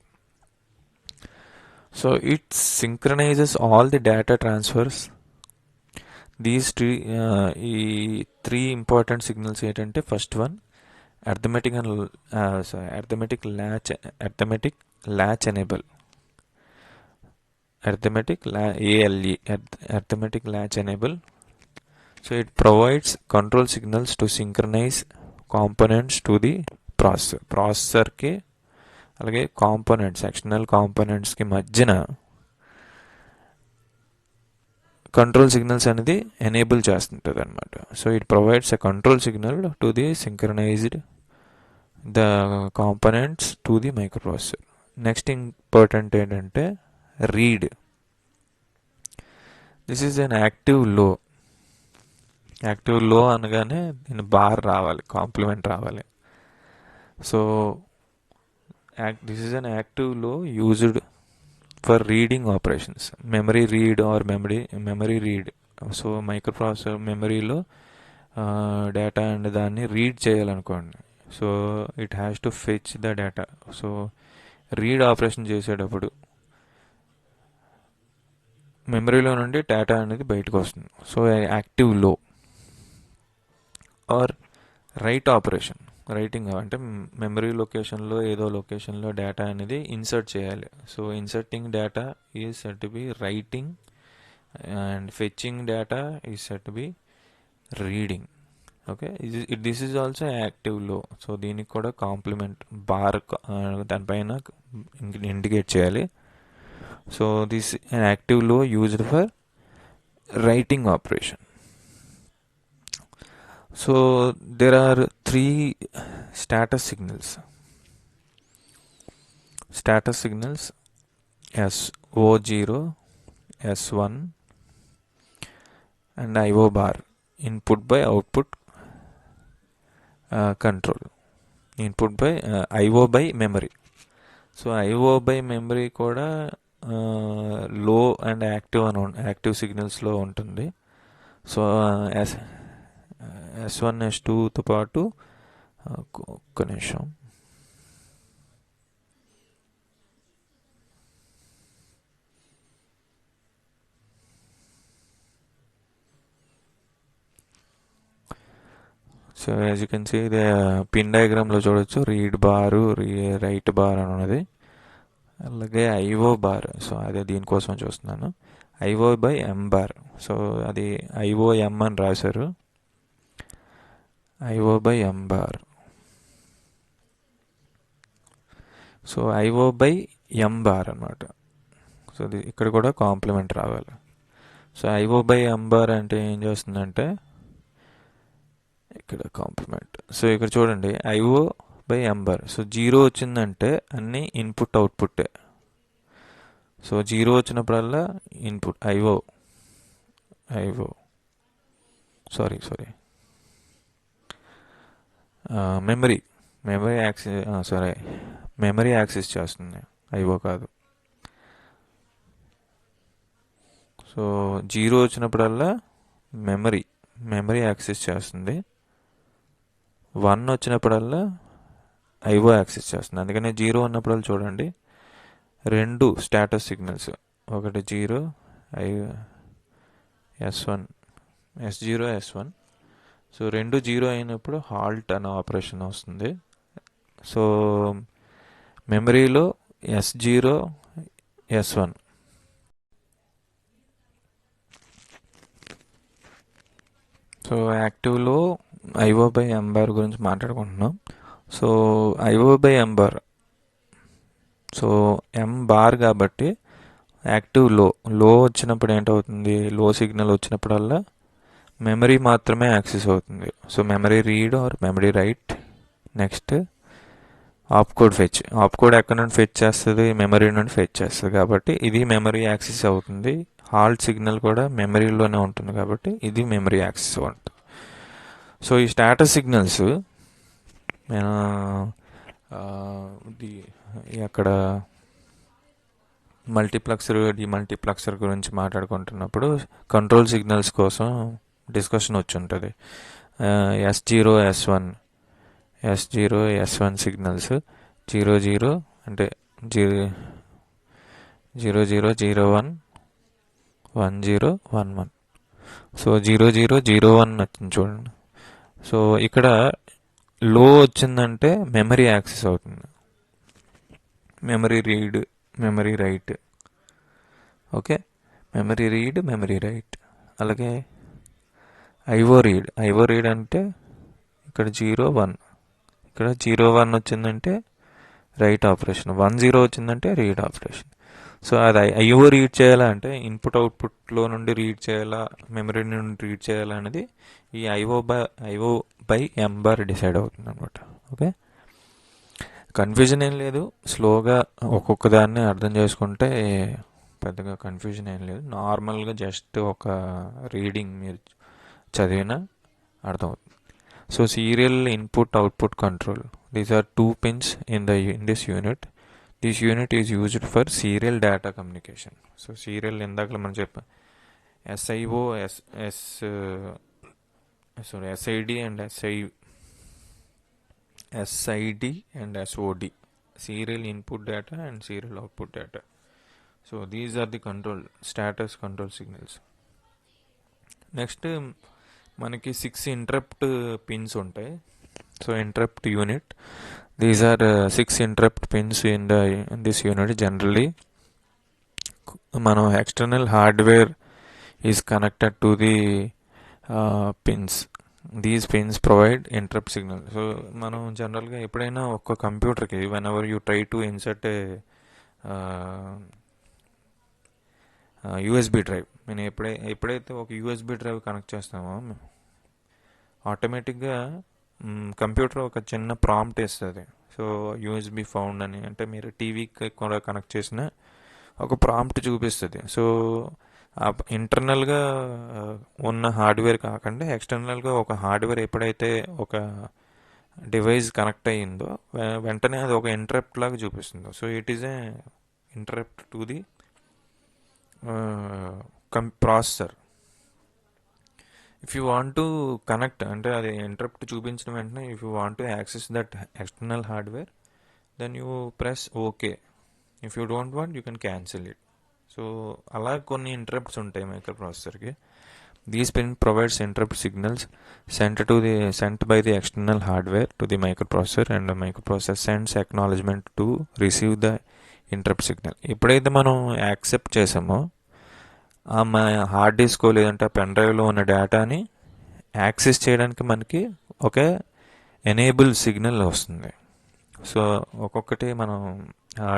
So it synchronizes all the data transfers. These three important signals ఏంటంటే first one arithmetic latch enable. Arithmetic latch enable. So it provides control signals to synchronize components to the processor. Processor के అలాగే components external కాంపోనెంట్స్కి మధ్యన control signals అనేది enable చేస్తుంటుంది అనమాట. So it provides a control signal to the synchronized the components to the microprocessor. Next important ఏంటంటే read. This is an active low. Active low అనగానే దీని bar రావాలి, కాంప్లిమెంట్ రావాలి. So this is an active low used for reading operations. Memory read or memory read so micro మెమరీలో data and దాన్ని read చేయాలనుకోండి. So it has to fetch the data. So read operation చేసేటప్పుడు మెమరీలో నుండి data అనేది బయటకు వస్తుంది. So active లో ఆర్ రైట్ ఆపరేషన్, రైటింగ్ అంటే మెమరీ లొకేషన్లో ఏదో లొకేషన్లో డేటా అనేది ఇన్సర్ట్ చేయాలి. So inserting data is set to be writing and fetching data is set to be reading. Okay, this is also active లో. సో దీనికి కూడా కాంప్లిమెంట్ బార్ దానిపైన ఇండికేట్ చేయాలి. So this active low used for writing operation. So there are three status signals. Status signals SO0, S1 and IO bar. Input by output control. Input by IO by memory. So IO by memory కూడా లో and active సిగ్నల్స్లో ఉంటుంది. So S1 S2తో పాటు ఒక్క నిమిషం. So as you can see pin డయాగ్రామ్లో చూడొచ్చు read బారు, right bar అని ఉన్నది. అలాగే ఐఓ బార్. సో అదే దీనికోసం చూస్తున్నాను. IO by M bar. So అది ఐఓఎం అని రాశారు. IO by M bar. So IO by M bar అనమాట. సో ఇక్కడ కూడా కాంప్లిమెంట్ రావాలి. So IO by M bar అంటే ఏం చేస్తుందంటే ఇక్కడ కాంప్లిమెంట్. సో ఇక్కడ చూడండి IO by M bar. So 0 వచ్చిందంటే అన్నీ ఇన్పుట్ అవుట్పుట్టే. సో 0 వచ్చినప్పుడల్లా input IO sorry memory access చేస్తుంది, ఐఓ కాదు. సో 0 వచ్చినప్పుడల్లా మెమరీ యాక్సెస్ చేస్తుంది. 1 వచ్చినప్పుడల్లా ఐఓ యాక్సెస్ చేస్తుంది. అందుకనే 0 ఉన్నప్పుడల్లా చూడండి రెండు స్టేటస్ సిగ్నల్స్, ఒకటి 0 S1 S0 S1. సో రెండు 0 అయినప్పుడు హాల్ట్ అనే ఆపరేషన్ వస్తుంది. సో మెమరీలో S0 S1. సో యాక్టివ్లో ఐఓ బై ఎం బార్ గురించి మాట్లాడుకుంటున్నాం. So IO by M bar, so M bar కాబట్టి యాక్టివ్ లో వచ్చినప్పుడు ఏంటవుతుంది, లో సిగ్నల్ వచ్చినప్పుడల్లా మెమరీ మాత్రమే యాక్సెస్ అవుతుంది. So memory read or memory write. Next opcode fetch. Opcode ఎక్కడ నుండి ఫెచ్ చేస్తుంది, మెమరీ నుండి ఫెచ్ చేస్తుంది కాబట్టి ఇది మెమరీ యాక్సెస్ అవుతుంది. హాల్ట్ సిగ్నల్ కూడా మెమరీలోనే ఉంటుంది కాబట్టి ఇది మెమరీ యాక్సెస్ ఉంటుంది. సో ఈ స్టేటస్ సిగ్నల్స్ నేను అక్కడ మల్టీప్లెక్సర్ డిమల్టీప్లెక్సర్ గురించి మాట్లాడుకుంటున్నప్పుడు కంట్రోల్ సిగ్నల్స్ కోసం డిస్కషన్ వచ్చి ఉంటుంది. S0 S1 సిగ్నల్స్ 00 అంటే 0001 1011. సో 0001 వచ్చింది చూడండి. సో ఇక్కడ లో వచ్చిందంటే మెమరీ యాక్సెస్ అవుతుంది, memory read memory write. Okay, memory read memory write. అలాగే ఐఓ రీడ్ అంటే ఇక్కడ 01, ఇక్కడ 01 వచ్చిందంటే రైట్ ఆపరేషన్, 10 వచ్చిందంటే రీడ్ ఆపరేషన్. సో అది ఐఓ రీడ్ చేయాలంటే ఇన్పుట్ అవుట్పుట్లో నుండి రీడ్ చేయాలా, మెమరీ నుండి రీడ్ చేయాలా అనేది ఈ IO by M bar decide అవుతుంది అనమాట. ఓకే, కన్ఫ్యూజన్ ఏం లేదు, స్లోగా ఒక్కొక్క దాన్ని అర్థం చేసుకుంటే పెద్దగా కన్ఫ్యూజన్ ఏం లేదు. నార్మల్గా జస్ట్ ఒక రీడింగ్ మీరు చదివినా అర్థమవుతుంది. So serial input output control, these are 2 pins in this unit. This unit is used for serial data communication. So serial ఇందాక మనం చెప్పాం SIO, SID and SID and SOD, serial input data and serial output data. So these are the status control signals. Next మనకి 6 interrupt pins ఉంటాయి. So interrupt unit, these are 6 interrupt pins in this unit. Generally మనం external hardware is connected to the pins. These pins provide interrupt signal. So మనం జనరల్గా ఎప్పుడైనా ఒక కంప్యూటర్కి whenever you try to insert USB drive, నేను ఎప్పుడైతే ఒక USB drive connect చేస్తామో ఆటోమేటిక్గా కంప్యూటర్ ఒక చిన్న ప్రాంప్ట్ ఇస్తుంది. సో యూఎస్బి ఫౌండ్ అని, అంటే మీరు టీవీకి కూడా కనెక్ట్ చేసిన ఒక ప్రాంప్ట్ చూపిస్తుంది. సో ఇంటర్నల్గా ఉన్న హార్డ్వేర్ కాకుండా ఎక్స్టర్నల్గా ఒక హార్డ్వేర్ ఎప్పుడైతే ఒక డివైస్ కనెక్ట్ అయ్యిందో వెంటనే అది ఒక ఇంటరప్ట్ లాగా చూపిస్తుందో. So it is a interrupt to the processor. If you want to connect, అంటే అది ఇంటరప్ట్ చూపించిన వెంటనే if you want to access that external hardware, then you press okay. If you don't want you can cancel it. So అలా కొన్ని interrupts ఉంటాయి మైక్రో ప్రాసెసర్కి. These pin provides interrupt signals sent by the external hardware to the microprocessor, and the microprocessor sends acknowledgement to receive the interrupt signal. ఎప్పుడైతే మనం accept చేసామో మా hard disco లేదంటే పెన్ డ్రైవ్లో ఉన్న డేటాని యాక్సెస్ చేయడానికి మనకి ఒక ఎనేబుల్ సిగ్నల్ వస్తుంది. సో ఒక్కొక్కటి మనం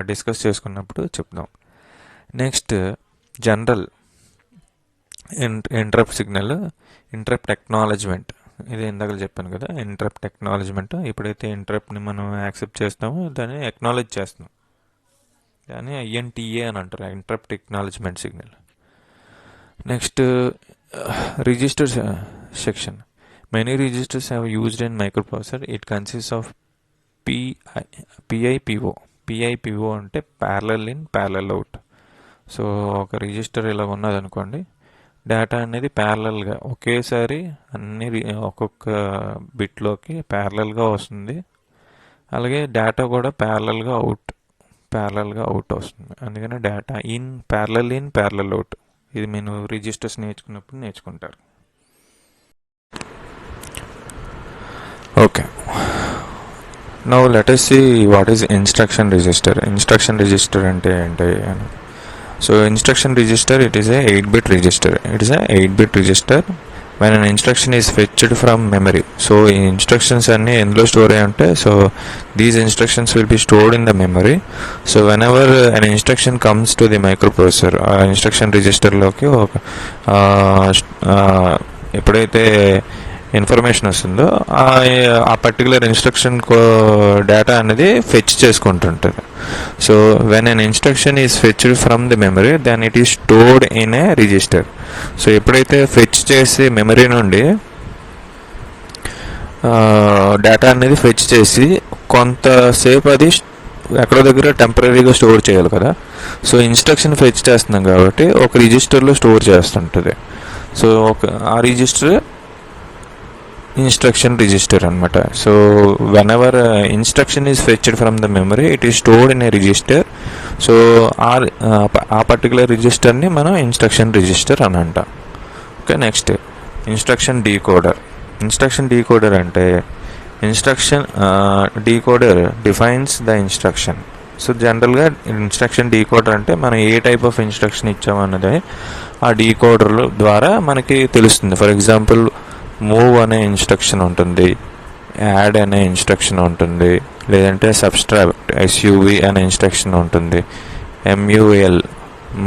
డిస్కస్ చేసుకున్నప్పుడు చెప్దాం. Next general interrupt signal, interrupt acknowledgement. ఇది ఇందాక చెప్పాను కదా, ఇంటరప్ట్ ఎక్నాలజ్మెంట్. ఎప్పుడైతే ఇంటరప్ట్ని మనం యాక్సెప్ట్ చేస్తామో దాన్ని ఎక్నాలజ్ చేస్తున్నాం, దాన్ని INTA అని అంటారు, interrupt acknowledgement signal. Next register section. Many registers have used in microprocessor. It consist of PIPO అంటే parallel in parallel out. So ఒక రిజిస్టర్ ఇలా ఉన్నదనుకోండి, డేటా అనేది ప్యారలల్గా ఒకేసారి ఒక్కొక్క బిట్లోకి ప్యారలల్గా వస్తుంది. అలాగే డేటా కూడా ప్యారలల్గా అవుట్ వస్తుంది. అందుకని డేటా ప్యారలల్ అవుట్. ఇది మీరు రిజిస్టర్స్ నేర్చుకున్నప్పుడు నేర్చుకుంటారు. Okay, now let us see what is instruction register. Instruction register అంటే ఏంటి అని. So instruction register, it is a 8-bit register. It is a 8-bit register when an instruction is fetched from memory. So ఈ instructions అన్నీ ఎందులో store అయ్యి ఉంటాయి. So these instructions will be stored in the memory. So whenever an instruction comes to the microprocessor, instruction register లోకి ఒక ఎప్పుడైతే information వస్తుందో ఆ పర్టికులర్ ఇన్స్ట్రక్షన్ డేటా అనేది ఫెచ్ చేసుకుంటుంటుంది. So when an instruction is fetched from the memory, then it is stored in a register. So ఎప్పుడైతే fetch చేసి memory నుండి డేటా అనేది ఫెచ్ చేసి కొంతసేపు అది ఎక్కడో దగ్గర టెంపరీగా స్టోర్ చేయాలి కదా. సో ఇన్స్ట్రక్షన్ ఫెచ్ చేస్తున్నాం కాబట్టి ఒక రిజిస్టర్లో స్టోర్ చేస్తుంటుంది. సో ఆ రిజిస్టర్ ఇన్స్ట్రక్షన్ రిజిస్టర్ అనమాట. So whenever instruction is fetched from the memory, it is stored in a register. So ఆ పర్టికులర్ రిజిస్టర్ని మనం ఇన్స్ట్రక్షన్ రిజిస్టర్ అని అంటాం. Okay, next instruction decoder. Instruction decoder అంటే instruction decoder defines the instruction. So జనరల్గా instruction decoder అంటే మనం ఏ టైప్ ఆఫ్ ఇన్స్ట్రక్షన్ ఇచ్చామన్నది ఆ డీకోడర్ ద్వారా మనకి తెలుస్తుంది. ఫర్ ఎగ్జాంపుల్, మూవ్ అనే ఇన్స్ట్రక్షన్ ఉంటుంది, యాడ్ అనే ఇన్స్ట్రక్షన్ ఉంటుంది, లేదంటే సబ్స్ట్రాక్ట్ SUV అనే ఇన్స్ట్రక్షన్ ఉంటుంది, MUL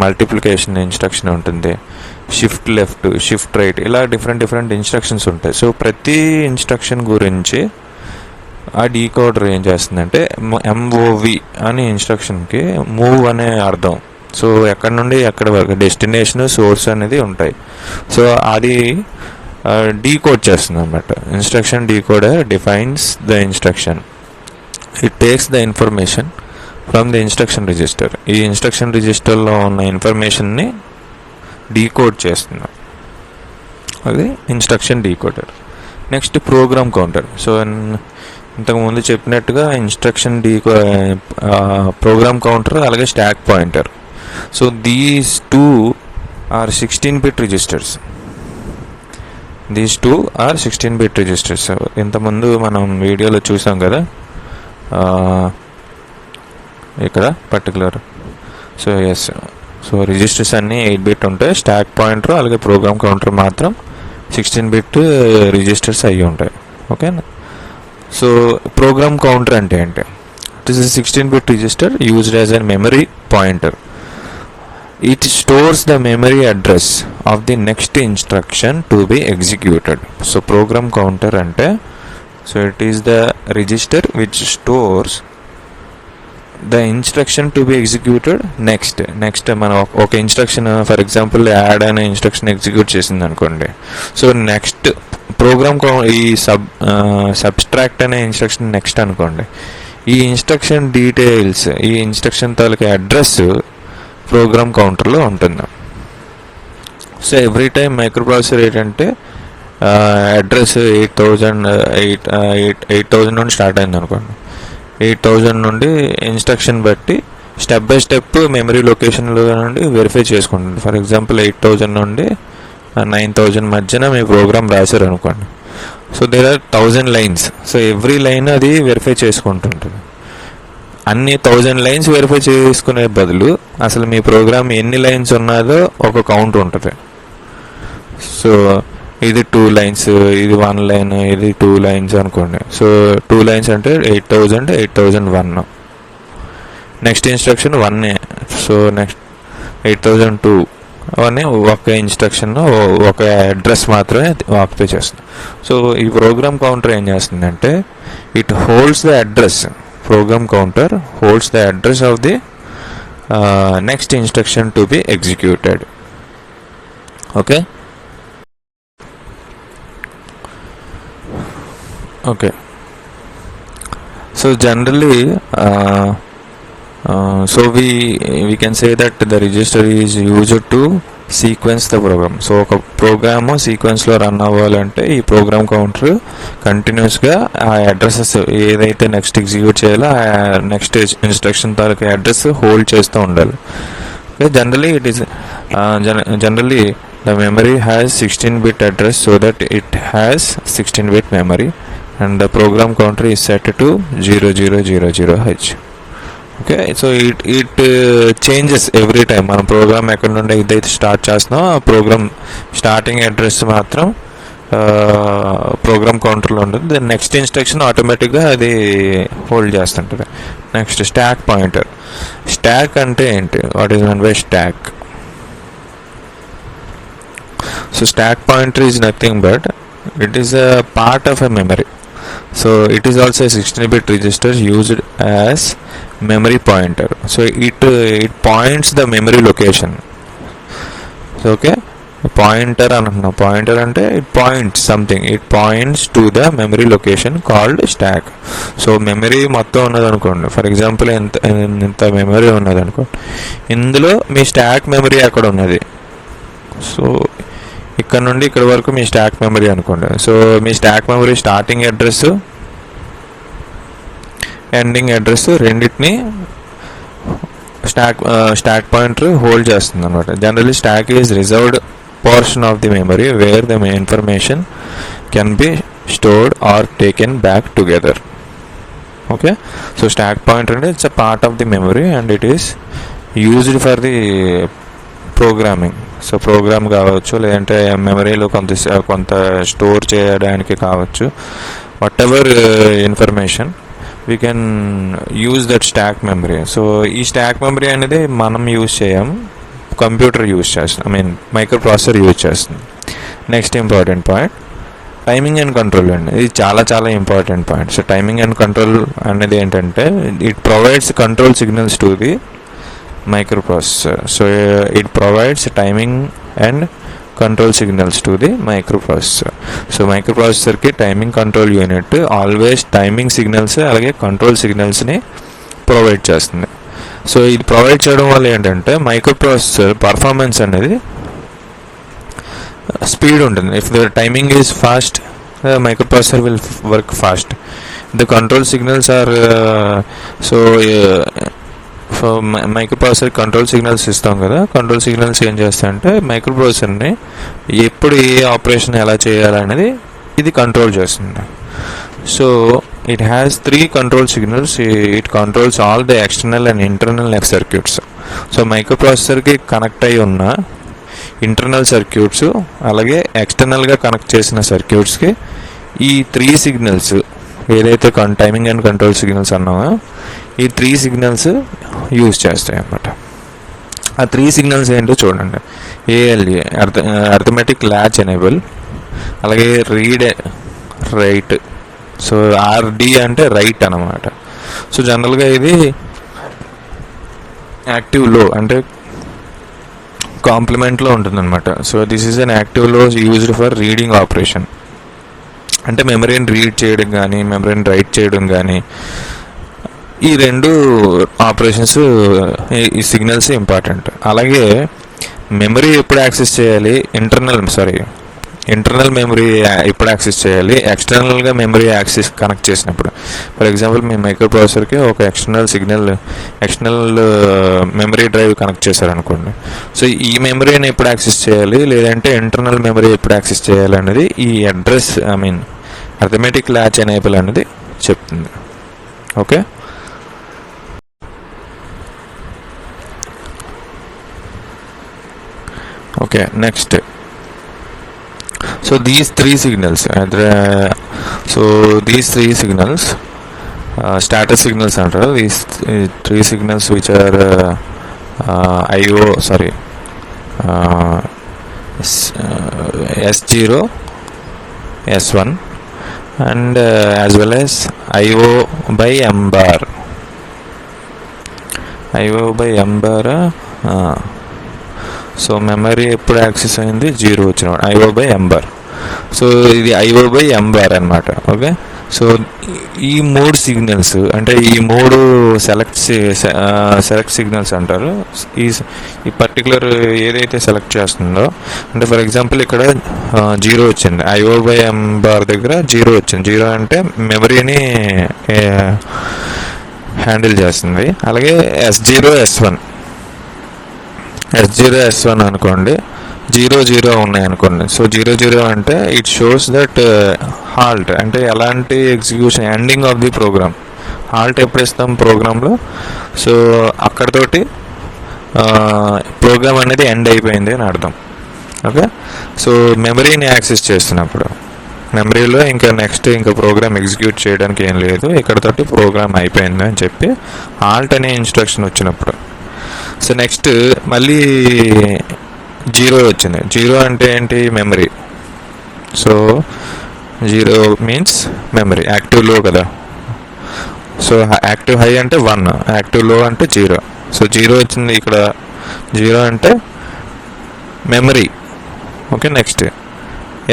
మల్టిప్లికేషన్ ఇన్స్ట్రక్షన్ ఉంటుంది, షిఫ్ట్ లెఫ్ట్, షిఫ్ట్ రైట్, ఇలా డిఫరెంట్ ఇన్స్ట్రక్షన్స్ ఉంటాయి. సో ప్రతి ఇన్స్ట్రక్షన్ గురించి ఆ డీకోడర్ ఏం చేస్తుందంటే MOV అనే ఇన్స్ట్రక్షన్కి మూవ్ అనే అర్థం. సో ఎక్కడి నుండి ఎక్కడి వరకు డెస్టినేషన్, సోర్స్ అనేది ఉంటాయి. సో అది డీకోడ్ చేస్తుంది అన్నమాట. Instruction decoder defines the instruction. It takes the information from the instruction register. ఈ ఇన్స్ట్రక్షన్ రిజిస్టర్లో ఉన్న ఇన్ఫర్మేషన్ని డీకోడ్ చేస్తున్నాం. అది instruction decoder. Next program counter. So ఇంతకుముందు చెప్పినట్టుగా ఇన్స్ట్రక్షన్ ప్రోగ్రామ్ కౌంటర్ అలాగే stack pointer. So these two are 16-bit registers. These two are 16-bit registers. ఇంతకుముందు మనం వీడియోలో చూసాం కదా ఇక్కడ particular. So yes, so registers అన్నీ 8-bit ఉంటాయి. స్టాక్ పాయింటర్ అలాగే ప్రోగ్రామ్ కౌంటర్ మాత్రం 16-bit రిజిస్టర్స్ అయ్యి ఉంటాయి. ఓకేనా. సో ప్రోగ్రామ్ కౌంటర్ అంటే ఏంటి? It is 16-bit register used as a memory pointer. It stores the memory address of the next instruction to be executed. So program counter ante, so it is the register which stores the instruction to be executed next మనం ఒక instruction for example add అనే instruction execute చేసింది అనుకోండి. So next programme ఈ subtract అనే instruction next అనుకోండి. ఈ instruction details, ఈ ఇన్స్ట్రక్షన్ తాలూకా అడ్రస్ ప్రోగ్రామ్ కౌంటర్లో ఉంటుంది. సో ఎవ్రీ టైం మైక్రోప్రాసెసర్ ఏంటంటే అడ్రస్ 8000 నుండి స్టార్ట్ అయింది అనుకోండి. 8000 నుండి ఇన్స్ట్రక్షన్ బట్టి స్టెప్ బై స్టెప్ మెమరీ లొకేషన్లో నుండి వెరిఫై చేసుకుంటుంది. ఫర్ ఎగ్జాంపుల్ 8000 నుండి 9000 మధ్యన మీ ప్రోగ్రామ్ రాశారు అనుకోండి. So there are 1000 lines. So every line అది వెరిఫై చేసుకుంటుంటుంది. అన్ని 1000 లైన్స్ వెరిఫై చేసుకునే బదులు అసలు మీ ప్రోగ్రామ్ ఎన్ని లైన్స్ ఉన్నదో ఒక కౌంట్ ఉంటుంది. సో ఇది 2 లైన్స్, ఇది 1 లైన్, ఇది 2 లైన్స్ అనుకోండి. సో 2 లైన్స్ అంటే 8001. Next instruction 1. సో నెక్స్ట్ 8002 అవన్నీ ఒక ఇన్స్ట్రక్షన్ ఒక అడ్రస్ మాత్రమే ఆక్యుపై చేస్తుంది. సో ఈ ప్రోగ్రామ్ కౌంటర్ ఏం చేస్తుందంటే it holds the address. Program counter holds the address of the next instruction to be executed. Okay. So generally so we can say that the register is used to sequence the program. So ఒక program సీక్వెన్స్లో run అవ్వాలంటే ఈ program counter కంటిన్యూస్గా ఆ addresses ఏదైతే next execute చేయాలో ఆ next instruction తాలూకా address hold చేస్తూ ఉండాలి. Generally it is generally the memory has 16-bit address so that it has 16-bit memory and the program counter is set to 0000H. Okay. So it changes every time. మనం programme ఎక్కడి నుండి ఏదైతే start చేస్తున్నామో ఆ programme starting address మాత్రం programme కౌంటర్లో ఉంటుంది. Then next instruction ఆటోమేటిక్గా అది హోల్డ్ చేస్తుంటుంది. Next stack pointer. స్టాక్ అంటే ఏంటి? What is mean by stock? So stack pointer is nothing but it is a part of a memory. So it is also a 16-bit register used as memory pointer. So it points the memory location. So okay, pointer anna pointer ante it points something. It points to the memory location called stack. So memory మొత్తం ఉన్నది అనుకోండి. For example ఎంత memory ఉన్నది అనుకోండి. ఇందులో మీ stack memory అక్కడ ఉన్నది. So ఇక్కడ నుండి ఇక్కడ వరకు మీ స్టాక్ మెమరీ అనుకోండి. సో మీ stack memory starting address ending address రెండింటిని స్టాక్ పాయింటర్ హోల్డ్ చేస్తుంది అనమాట. Generally stack is reserved portion of the memory where the information can be stored or taken back together. Okay. So stack pointer అంటే it's a part of the memory and it is used for the programming. So program కావచ్చు, లేదంటే మెమరీలో కొంత store చేయడానికి కావచ్చు. Whatever information we can use that stock memory. So ఈ stock memory అనేది మనం యూజ్ చేయం, కంప్యూటర్ యూజ్ చేస్తాం, మైక్రో ప్రాసెసర్ యూజ్ చేస్తుంది. Next important point timing and control అండి. ఇది చాలా చాలా important point. So timing and control అనేది ఏంటంటే it provides control signals to the microprocessor. So it provides timing and control signals to the microprocessor. So microprocessor ki timing control unit always timing signals alage control signals ni provide చేస్తుంది. So ఇది provide చేయడం వల్ల ఏంటంటే microprocessor performance అనేది speed ఉంటుంది. If the timing is fast, microprocessor will work fast. The control signals are so microprocessor control signals ఇస్తాం కదా, control signals ఏం చేస్తాయంటే మైక్రో ప్రాసెసర్ని ఎప్పుడు ఏ ఆపరేషన్ ఎలా చేయాలనేది ఇది కంట్రోల్ చేస్తుంది. So it has 3 control signals. It controls all the external and internal circuits. So మైక్రోప్రాసెసర్కి కనెక్ట్ అయి ఉన్న ఇంటర్నల్ సర్క్యూట్స్ అలాగే ఎక్స్టర్నల్గా కనెక్ట్ చేసిన సర్క్యూట్స్కి ఈ 3 సిగ్నల్స్ ఏదైతే టైమింగ్ అండ్ కంట్రోల్ సిగ్నల్స్ అన్నామో ఈ 3 సిగ్నల్స్ యూజ్ చేస్తాయి అన్నమాట. ఆ 3 సిగ్నల్స్ ఏంటో చూడండి. ఏఎల్ఏ అర్థమెటిక్ ల్యాచ్ ఎనేబుల్, అలాగే రీడ్ రైట్. సో ఆర్డి అంటే రైట్ అనమాట. సో జనరల్గా ఇది యాక్టివ్ లో అంటే కాంప్లిమెంట్లో ఉంటుందన్నమాట. So this is an active low used for reading operation. అంటే మెమరీని రీడ్ చేయడం కానీ మెమరీని రైట్ చేయడం కానీ ఈ 2 ఆపరేషన్స్ ఈ సిగ్నల్స్ ఇంపార్టెంట్. అలాగే మెమరీ ఎప్పుడు యాక్సెస్ చేయాలి, ఇంటర్నల్ మెమరీ ఎప్పుడు యాక్సెస్ చేయాలి, ఎక్స్టర్నల్గా మెమరీ యాక్సెస్ కనెక్ట్ చేసినప్పుడు. ఫర్ ఎగ్జాంపుల్ మీ మైక్రో ప్రాసెసర్కి ఒక ఎక్స్టర్నల్ మెమరీ డ్రైవ్ కనెక్ట్ చేశారనుకోండి. సో ఈ మెమరీని ఎప్పుడు యాక్సెస్ చేయాలి లేదంటే ఇంటర్నల్ మెమరీ ఎప్పుడు యాక్సెస్ చేయాలి అనేది ఈ అడ్రస్ అర్థమెటిక్ ల్యాచ్ ఎనేబుల్ అనేది చెప్తుంది. Okay, next. So these 3 signals, status signals are these 3 signals which are S0, S1 and as well as IO by M bar. So memory ఎప్పుడు access అయింది, 0 వచ్చినప్పుడు IO by M bar. So ఇది IO by M bar అనమాట. Okay, so ఈ 3 signals అంటే ఈ 3 select signals అంటారు. ఈ పర్టికులర్ ఏదైతే సెలెక్ట్ చేస్తుందో, అంటే ఫర్ ఎగ్జాంపుల్ ఇక్కడ 0 వచ్చింది, IO by M bar దగ్గర 0 వచ్చింది. 0 అంటే మెమరీని హ్యాండిల్ చేస్తుంది. అలాగే S0, S1 అనుకోండి, 0 ఉన్నాయి అనుకోండి. సో 0 అంటే ఇట్ షోస్ దట్ హాల్ట్, అంటే ఎలాంటి execution, ending of the program. Halt ఎప్పుడు ఇస్తాం ప్రోగ్రాంలో, సో అక్కడతోటి ప్రోగ్రామ్ అనేది ఎండ్ అయిపోయింది అని అర్థం. ఓకే, సో మెమరీని యాక్సెస్ చేస్తున్నప్పుడు మెమరీలో ఇంకా ప్రోగ్రామ్ ఎగ్జిక్యూట్ చేయడానికి ఏం లేదు, ఇక్కడతోటి ప్రోగ్రామ్ అయిపోయింది అని చెప్పి హాల్ట్ అనే ఇన్స్ట్రక్షన్ వచ్చినప్పుడు. సో నెక్స్ట్ మళ్ళీ 0 వచ్చింది. 0 అంటే ఏంటి, memory. So 0 means memory, active లో కదా. సో యాక్టివ్ హై అంటే 1, యాక్టివ్ లో అంటే 0. సో 0 వచ్చింది ఇక్కడ, 0 అంటే memory. Okay, next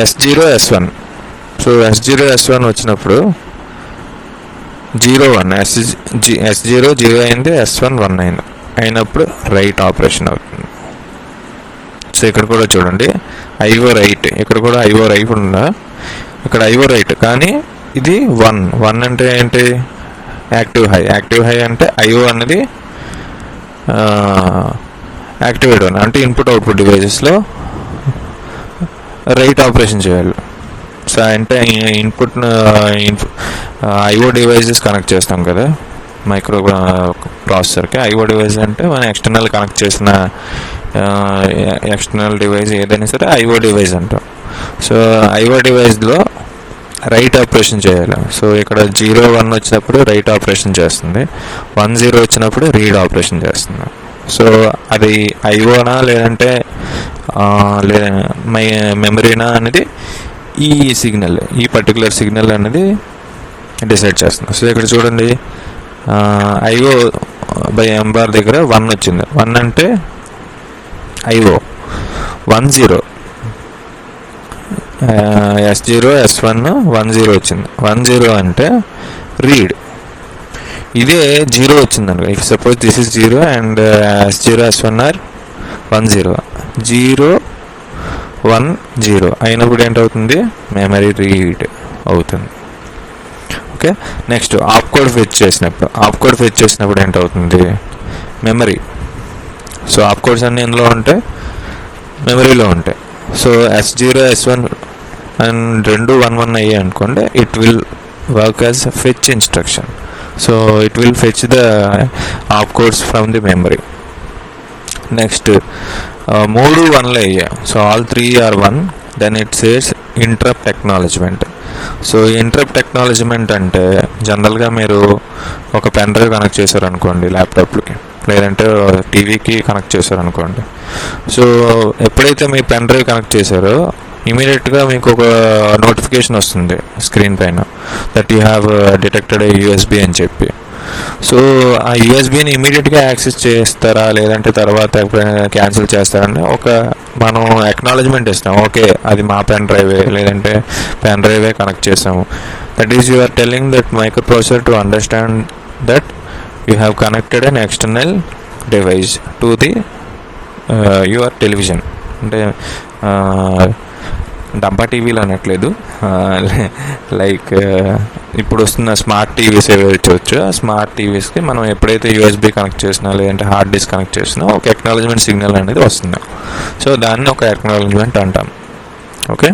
S0, S1. So S0, S1 వచ్చినప్పుడు 0, 1, S0 0 అయింది, S1 1 అయింది. అయినప్పుడు రైట్ ఆపరేషన్ అవుతుంది. సో ఇక్కడ కూడా చూడండి IO రైట్, ఇక్కడ కూడా IO రైట్ ఉందా, ఇక్కడ IO రైట్, కానీ ఇది 1 అంటే ఏంటి, యాక్టివ్ హై అంటే IO అనేది యాక్టివేట్ అని, అంటే ఇన్పుట్ అవుట్పుట్ డివైజెస్లో రైట్ ఆపరేషన్ చేయాలి. సో అంటే ఇన్పుట్ IO డివైజెస్ కనెక్ట్ చేస్తాం కదా మైక్రో ప్రాసెసర్కి. IO డివైస్ అంటే మనం ఎక్స్టర్నల్ కనెక్ట్ చేసిన ఎక్స్టర్నల్ డివైస్ ఏదైనా సరే IO డివైస్ అంటాం. సో IO డివైస్లో రైట్ ఆపరేషన్ చేయాలి. సో ఇక్కడ 0, 1 వచ్చినప్పుడు రైట్ ఆపరేషన్ చేస్తుంది, 1, 0 వచ్చినప్పుడు రీడ్ ఆపరేషన్ చేస్తుంది. సో అది IOనా లేదంటే మెమరీనా అనేది ఈ పర్టికులర్ సిగ్నల్ అనేది డిసైడ్ చేస్తుంది. సో ఇక్కడ చూడండి IO by M bar దగ్గర 1 వచ్చింది. 1 అంటే IO, 1, 0 S0, S1 1, 0 వచ్చింది. 1, 0 అంటే రీడ్. ఇదే 0 వచ్చింది అనుకో, if suppose this is 0 and S0, S1 are 1, 0. 0, 1 0 అయినప్పుడు ఏంటవుతుంది, మెమరీ రీడ్ అవుతుంది. Okay, next op code fetch చేసినప్పుడు ఏంటవుతుంది, మెమరీ. సో ఆప్ కోడ్స్ అన్నీ ఇందులో ఉంటాయి, మెమరీలో ఉంటాయి. సో S0 S1 అండ్ 2 1 1 అయ్యాయి అనుకోండి, it will work as fetch instruction. So it will fetch the op codes from the memory. Next 3 1 అయ్యాయి, so all 3 are 1, then it says interrupt acknowledgement. So interrupt acknowledgement అంటే జనరల్గా మీరు ఒక pen drive connect చేశారనుకోండి ల్యాప్టాప్కి, లేదంటే టీవీకి connect చేశారనుకోండి. So ఎప్పుడైతే మీ పెన్ డ్రైవ్ కనెక్ట్ చేశారో ఇమీడియట్గా మీకు ఒక నోటిఫికేషన్ వస్తుంది స్క్రీన్ పైన, that you have detected A USB అని చెప్పి. సో ఆ యూఎస్బిని ఇమీడియట్గా యాక్సెస్ చేస్తారా, లేదంటే తర్వాత ఎప్పుడైనా క్యాన్సిల్ చేస్తారని మనం అక్నాలజ్మెంట్ ఇస్తాం, ఓకే అది మా పెన్ డ్రైవే, లేదంటే పెన్ డ్రైవే కనెక్ట్ చేసాము. That is you are telling that microprocessor to understand that you have connected an external device to the your television. అంటే డబ్బా టీవీలు అనట్లేదు, లైక్ ఇప్పుడు వస్తున్న స్మార్ట్ టీవీస్ ఏవైతే వచ్చో ఆ స్మార్ట్ టీవీస్కి మనం ఎప్పుడైతే యూఎస్బీ కనెక్ట్ చేసినా, లేదంటే హార్డ్ డిస్క్ కనెక్ట్ చేసినా ఒక ఎక్నాలజ్మెంట్ సిగ్నల్ అనేది వస్తుంది. సో దాన్ని ఒక ఎక్నాలజ్మెంట్ అంటాం. ఓకే.